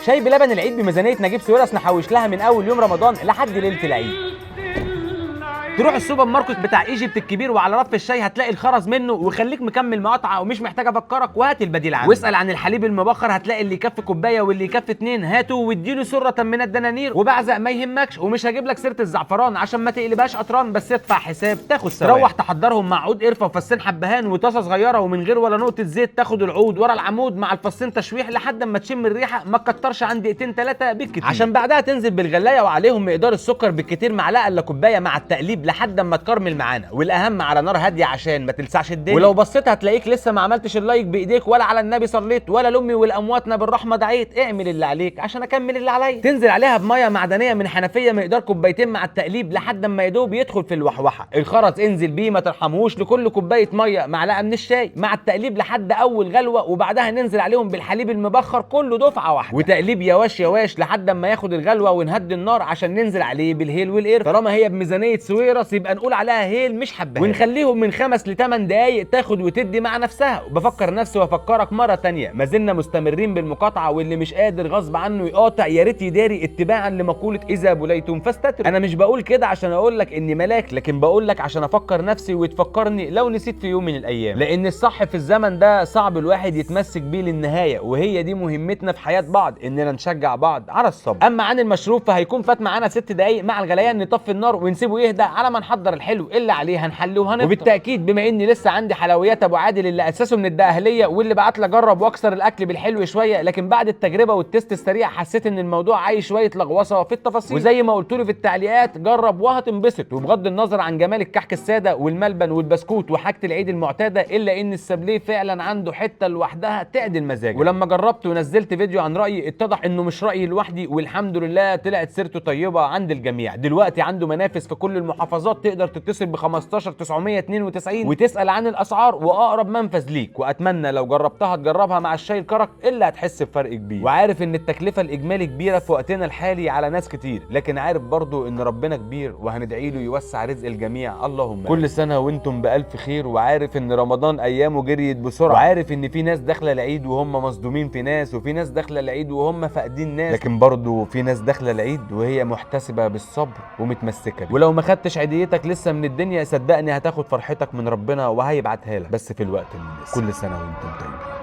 شاي بلبن العيد بميزانيه نجيب ساويرس نحوش لها من اول يوم رمضان لحد ليله العيد. تروح السوبر ماركت بتاع ايجيبت الكبير وعلى رف الشاي هتلاقي الخرز منه وخليك مكمل مقاطعه ومش محتاج افكرك وهات البديل عنه. واسال عن الحليب المبخر هتلاقي اللي يكفي كوبايه واللي يكفي 2 هاته واديله سره من الدنانير وبعزق ما يهمكش. ومش هجيب لك سيره الزعفران عشان ما تقلبهاش قطران بس ادفع حساب تاخد ثواب. تروح تحضرهم مع عود قرفه وفصين حبهان وطاسه صغيره ومن غير ولا نقطه زيت تاخد العود ورا العمود مع الفصين تشويح لحد اما تشم الريحه ما تكترش عن دقيقتين 3 بالكتير عشان بعدها تنزل بالغلايه وعليهم مقدار السكر بالكتير معلقه الا كوبايه مع التقليب لحد اما تكرمل معانا والاهم على نار هاديه عشان ما تلسعش الدنيا. ولو بصيت هتلاقيك لسه ما عملتش اللايك بايديك ولا على النبي صليت ولا لامي والامواتنا بالرحمه دعيت. اعمل اللي عليك عشان اكمل اللي عليا. تنزل عليها بميه معدنيه من حنفيه مقدار كوبايتين مع التقليب لحد اما يدوب يدخل في الوحوحه. الخرز انزل بيه ما ترحموش لكل كوبايه ميه معلقه من الشاي مع التقليب لحد اول غلوه وبعدها ننزل عليهم بالحليب المبخر كله دفعه واحده وتقليب يواش يواش لحد اما ياخد الغلوه ونهدي النار عشان ننزل عليه بالهيل والقرفه. طالما هي بميزانيه ساويرس يبقى نقول عليها هيل مش حبهان ونخليهم من 5 ل 8 دقايق تاخد وتدي مع نفسها. وبفكر نفسي وافكرك مره تانية ما زلنا مستمرين بالمقاطعه واللي مش قادر غصب عنه يقاطع يا ريت يداري اتباعا لمقوله اذا بليتم فاستتروا. انا مش بقول كده عشان اقول لك اني ملاك لكن بقول لك عشان افكر نفسي وتفكرني لو نسيت في يوم من الايام لان الصح في الزمن ده صعب الواحد يتمسك بيه للنهايه وهي دي مهمتنا في حياه بعض اننا نشجع بعض على الصبر. اما عن المشروب فهيكون فات معانا 6 دقايق مع الغليان نطفي النار ونسيبه يهدى على ما نحضر الحلو اللي عليه هنحله وهنفطر. وبالتاكيد بما اني لسه عندي حلويات ابو عادل اللي اساسه من الدقهليه واللي بعت لي اجرب واكسر الاكل بالحلو شويه لكن بعد التجربه والتست السريع حسيت ان الموضوع عايز شويه لغوصه في التفاصيل وزي ما قلت له في التعليقات جرب وهتنبسط. وبغض النظر عن جمال الكحك الساده والملبن والبسكوت وحاجه العيد المعتاده الا ان السابليه فعلا عنده حته لوحدها تعدل مزاجك. ولما جربت ونزلت فيديو عن رايي اتضح انه مش رايي لوحدي والحمد لله طلعت سيرته طيبه عند الجميع. دلوقتي عنده منافذ في كل المحافظات تقدر تتصل ب 15 992 وتسال عن الاسعار واقرب منفذ ليك. واتمنى لو جربتها تجربها مع الشاي الكرك الا هتحس بفرق كبير. وعارف ان التكلفه الاجمالي كبيره في وقتنا الحالي على ناس كتير لكن عارف برضو ان ربنا كبير وهندعي له يوسع رزق الجميع اللهم. كل سنه وانتم بالف خير وعارف ان رمضان ايامه جريت بسرعه وعارف ان في ناس داخله العيد وهم مصدومين في ناس وفي ناس داخله العيد وهم فاقدين ناس لكن برضو في ناس داخله العيد وهي محتسبه بالصبر ومتمسكه بيه. ولو ما خدتش عيديتك لسه من الدنيا صدقني هتاخد فرحتك من ربنا وهيبعتها لك بس في الوقت المناسب. كل سنه وانتم طيبين.